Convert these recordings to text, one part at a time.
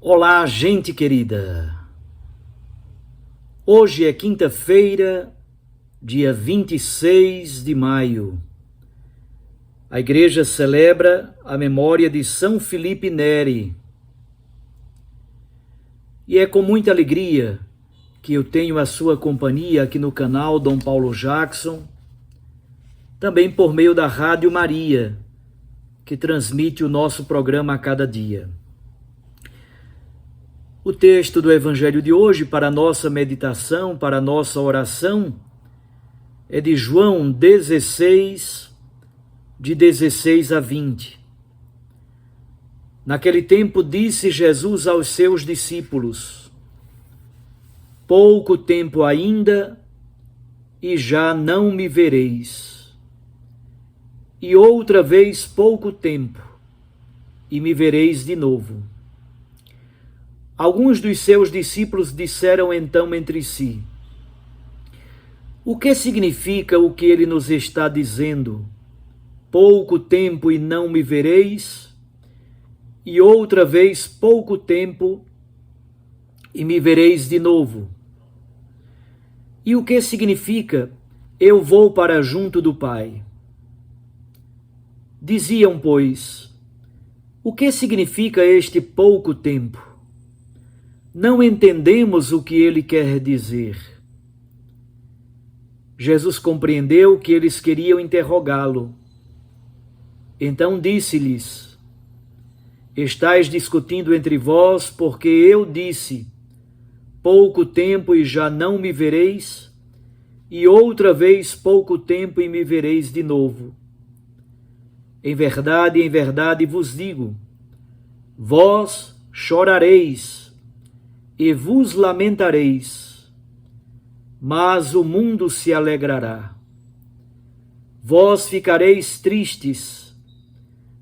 Olá, gente querida! Hoje é quinta-feira, dia 26 de maio. A igreja celebra a memória de São Felipe Neri. E é com muita alegria que eu tenho a sua companhia aqui no canal Dom Paulo Jackson, também por meio da Rádio Maria, que transmite o nosso programa a cada dia. O texto do Evangelho de hoje para a nossa meditação, para a nossa oração, é de João 16, de 16 a 20. Naquele tempo disse Jesus aos seus discípulos: pouco tempo ainda, e já não me vereis. E outra vez pouco tempo, e me vereis de novo. Alguns dos seus discípulos disseram então entre si: o que significa o que ele nos está dizendo? Pouco tempo e não me vereis, e outra vez pouco tempo e me vereis de novo. E o que significa eu vou para junto do Pai? Diziam, pois, o que significa este pouco tempo? Não entendemos o que ele quer dizer. Jesus compreendeu que eles queriam interrogá-lo. Então disse-lhes: estais discutindo entre vós porque eu disse, pouco tempo e já não me vereis, e outra vez pouco tempo e me vereis de novo. Em verdade vos digo, vós chorareis e vos lamentareis, mas o mundo se alegrará. Vós ficareis tristes,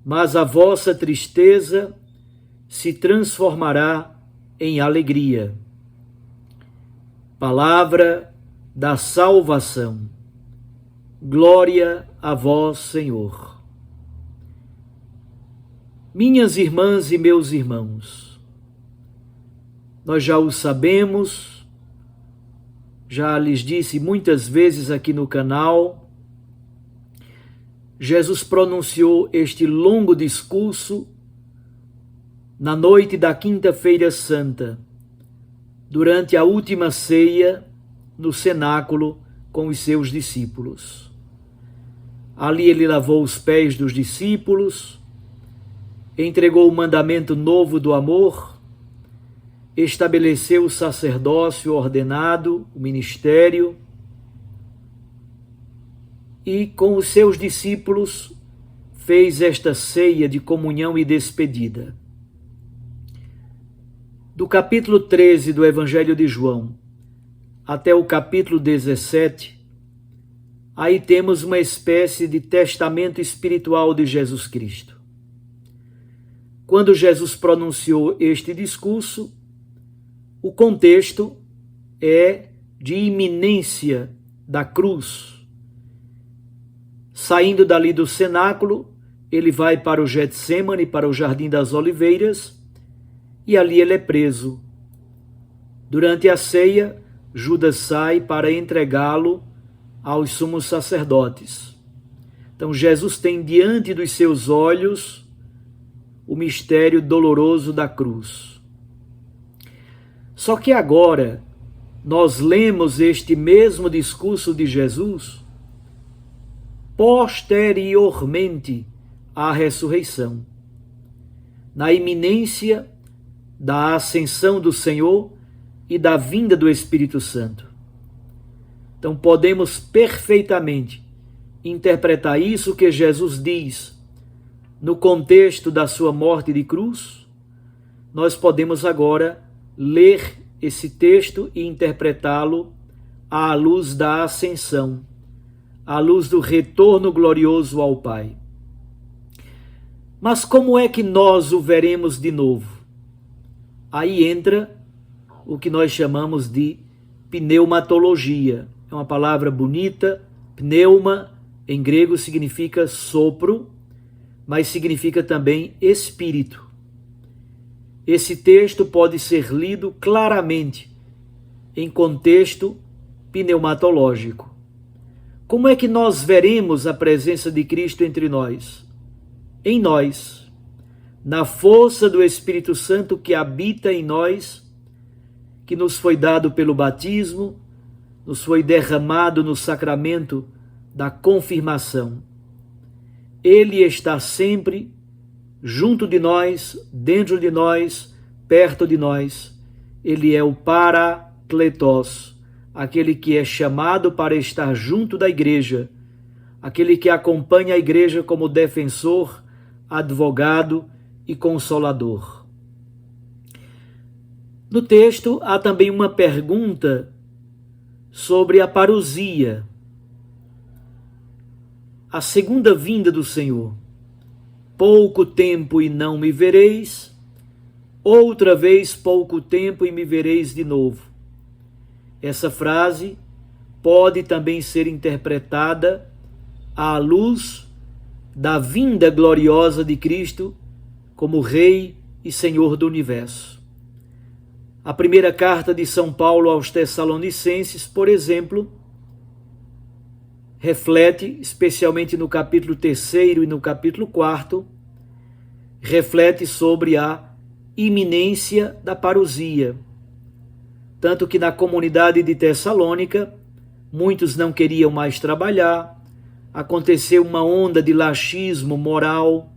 mas a vossa tristeza se transformará em alegria. Palavra da salvação. Glória a vós, Senhor. Minhas irmãs e meus irmãos, nós já o sabemos, já lhes disse muitas vezes aqui no canal, Jesus pronunciou este longo discurso na noite da Quinta-feira Santa, durante a última ceia no cenáculo com os seus discípulos. Ali ele lavou os pés dos discípulos, entregou o mandamento novo do amor, estabeleceu o sacerdócio ordenado, o ministério, e com os seus discípulos fez esta ceia de comunhão e despedida. Do capítulo 13 do Evangelho de João até o capítulo 17, aí temos uma espécie de testamento espiritual de Jesus Cristo. Quando Jesus pronunciou este discurso, o contexto é de iminência da cruz. Saindo dali do cenáculo, ele vai para o Getsêmani, para o Jardim das Oliveiras, e ali ele é preso. Durante a ceia, Judas sai para entregá-lo aos sumos sacerdotes. Então Jesus tem diante dos seus olhos o mistério doloroso da cruz. Só que agora nós lemos este mesmo discurso de Jesus posteriormente à ressurreição, na iminência da ascensão do Senhor e da vinda do Espírito Santo. Então podemos perfeitamente interpretar isso que Jesus diz no contexto da sua morte de cruz. Nós podemos agora ler esse texto e interpretá-lo à luz da ascensão, à luz do retorno glorioso ao Pai. Mas como é que nós o veremos de novo? Aí entra o que nós chamamos de pneumatologia. É uma palavra bonita. Pneuma, em grego, significa sopro, mas significa também espírito. esse texto pode ser lido claramente em contexto pneumatológico. Como é que nós veremos a presença de Cristo entre nós? Em nós, na força do Espírito Santo que habita em nós, que nos foi dado pelo batismo, nos foi derramado no sacramento da confirmação. Ele está sempre junto de nós, dentro de nós, perto de nós. Ele é o Paracletos, aquele que é chamado para estar junto da igreja, aquele que acompanha a igreja como defensor, advogado e consolador. No texto há também uma pergunta sobre a parousia, a segunda vinda do Senhor. Pouco tempo e não me vereis, outra vez pouco tempo e me vereis de novo. Essa frase pode também ser interpretada à luz da vinda gloriosa de Cristo como Rei e Senhor do universo. A primeira carta de São Paulo aos Tessalonicenses, por exemplo, reflete, especialmente no capítulo 3º e no capítulo 4º, reflete sobre a iminência da parousia. Tanto que na comunidade de Tessalônica, muitos não queriam mais trabalhar, aconteceu uma onda de laxismo moral.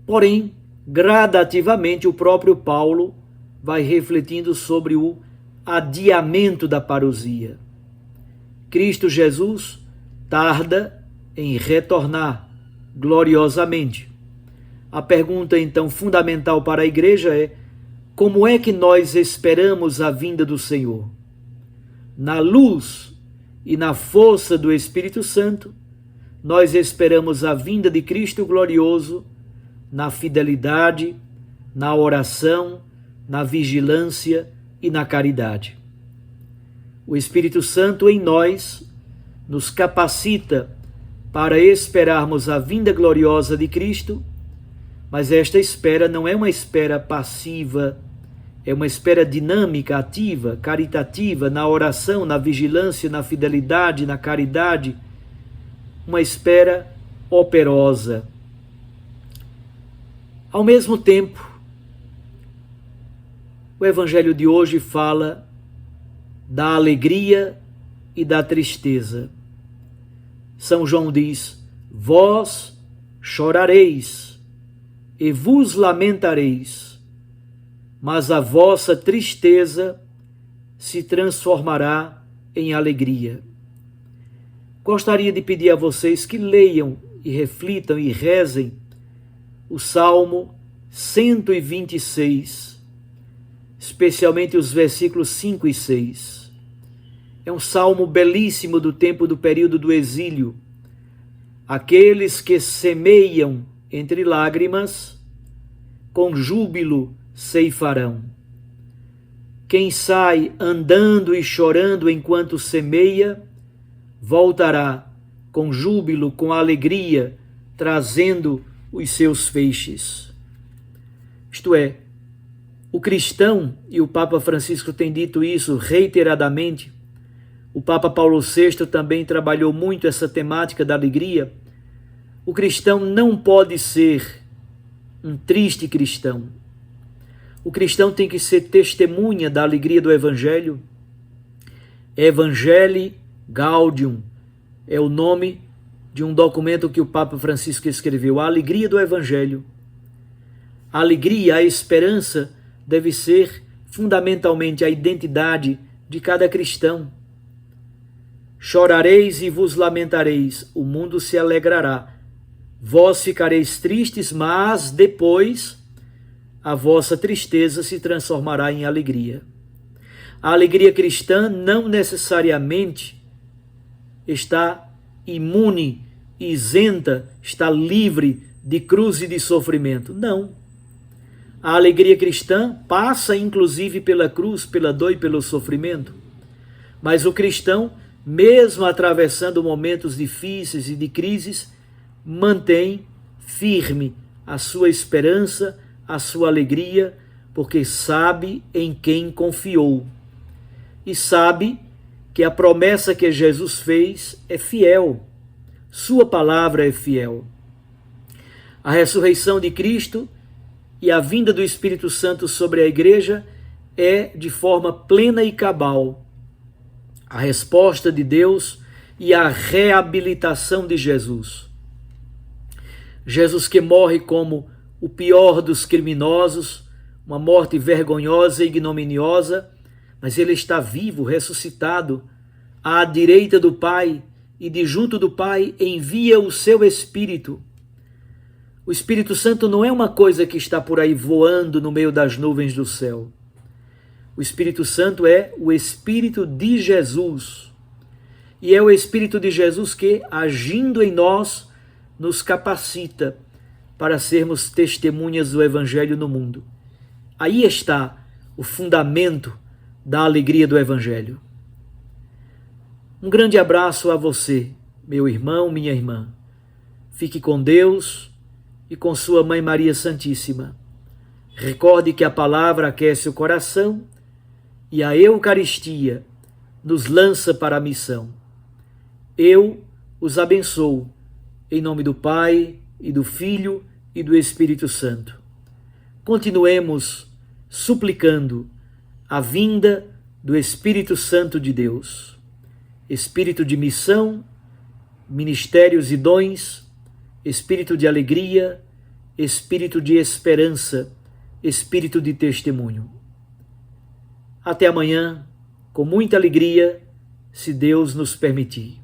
Porém, gradativamente, o próprio Paulo vai refletindo sobre o adiamento da parousia. Cristo Jesus tarda em retornar gloriosamente. A pergunta, então, fundamental para a igreja é: como é que nós esperamos a vinda do Senhor? Na luz e na força do Espírito Santo, nós esperamos a vinda de Cristo glorioso na fidelidade, na oração, na vigilância e na caridade. O Espírito Santo em nós nos capacita para esperarmos a vinda gloriosa de Cristo, mas esta espera não é uma espera passiva, é uma espera dinâmica, ativa, caritativa, na oração, na vigilância, na fidelidade, na caridade, uma espera operosa. Ao mesmo tempo, o Evangelho de hoje fala da alegria e da tristeza. São João diz: vós chorareis e vos lamentareis, mas a vossa tristeza se transformará em alegria. Gostaria de pedir a vocês que leiam e reflitam e rezem o Salmo 126, especialmente os versículos 5 e 6. É um salmo belíssimo do tempo do período do exílio. Aqueles que semeiam entre lágrimas, com júbilo ceifarão. Quem sai andando e chorando enquanto semeia, voltará com júbilo, com alegria, trazendo os seus feixes. Isto é, o cristão, e o Papa Francisco tem dito isso reiteradamente, o Papa Paulo VI também trabalhou muito essa temática da alegria. O cristão não pode ser um triste cristão. O cristão tem que ser testemunha da alegria do Evangelho. Evangelii Gaudium é o nome de um documento que o Papa Francisco escreveu, a alegria do Evangelho. A alegria, a esperança deve ser fundamentalmente a identidade de cada cristão. Chorareis e vos lamentareis, o mundo se alegrará. Vós ficareis tristes, mas depois a vossa tristeza se transformará em alegria. A alegria cristã não necessariamente está imune, isenta, está livre de cruz e de sofrimento. Não. A alegria cristã passa inclusive pela cruz, pela dor e pelo sofrimento. Mas o cristão, mesmo atravessando momentos difíceis e de crises, mantém firme a sua esperança, a sua alegria, porque sabe em quem confiou. E sabe que a promessa que Jesus fez é fiel. Sua palavra é fiel. A ressurreição de Cristo e a vinda do Espírito Santo sobre a igreja é de forma plena e cabal a resposta de Deus e a reabilitação de Jesus. Jesus que morre como o pior dos criminosos, uma morte vergonhosa e ignominiosa, mas ele está vivo, ressuscitado, à direita do Pai, e de junto do Pai envia o seu Espírito. O Espírito Santo não é uma coisa que está por aí voando no meio das nuvens do céu. O Espírito Santo é o Espírito de Jesus. E é o Espírito de Jesus que, agindo em nós, nos capacita para sermos testemunhas do Evangelho no mundo. Aí está o fundamento da alegria do Evangelho. Um grande abraço a você, meu irmão, minha irmã. Fique com Deus e com sua Mãe Maria Santíssima. Recorde que a palavra aquece o coração e a Eucaristia nos lança para a missão. Eu os abençoo, em nome do Pai, e do Filho, e do Espírito Santo. Continuemos suplicando a vinda do Espírito Santo de Deus. Espírito de missão, ministérios e dons, espírito de alegria, espírito de esperança, espírito de testemunho. Até amanhã, com muita alegria, se Deus nos permitir.